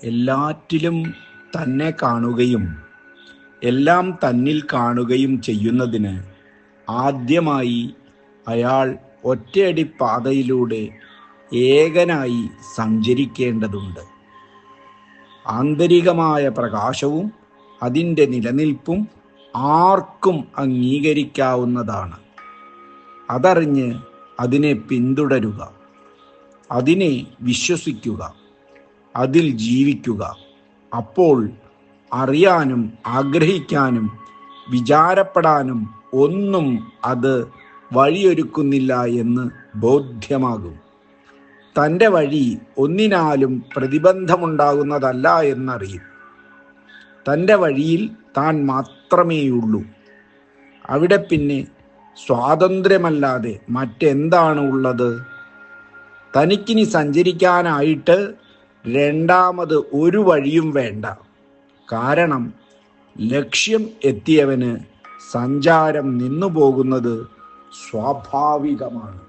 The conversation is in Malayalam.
എല്ലാറ്റിലും തന്നെ കാണുകയും എല്ലാം തന്നിൽ കാണുകയും ചെയ്യുന്നതിന് ആദ്യമായി അയാൾ ഒറ്റയടി പാതയിലൂടെ ഏകനായി സഞ്ചരിക്കേണ്ടതുണ്ട്. ആന്തരികമായ പ്രകാശവും അതിൻ്റെ നിലനിൽപ്പും ആർക്കും അംഗീകരിക്കാവുന്നതാണ്. അതറിഞ്ഞ് അതിനെ പിന്തുടരുക, അതിനെ വിശ്വസിക്കുക, അതിൽ ജീവിക്കുക. അപ്പോൾ അറിയാനും ആഗ്രഹിക്കാനും വിചാരപ്പെടാനും ഒന്നും അത് വഴിയൊരുക്കുന്നില്ല എന്ന് ബോധ്യമാകും. തൻ്റെ വഴി ഒന്നിനാലും പ്രതിബന്ധമുണ്ടാകുന്നതല്ല എന്നറിയും. തൻ്റെ വഴിയിൽ താൻ മാത്രമേയുള്ളൂ. അവിടെ പിന്നെ സ്വാതന്ത്ര്യമല്ലാതെ മറ്റെന്താണ് ഉള്ളത്? തനിക്കിനി സഞ്ചരിക്കാനായിട്ട് രണ്ടാമത് ഒരു വഴിയും വേണ്ട. കാരണം ലക്ഷ്യം എത്തിയവന് സഞ്ചാരം നിന്നുപോകുന്നത് സ്വാഭാവികമാണ്.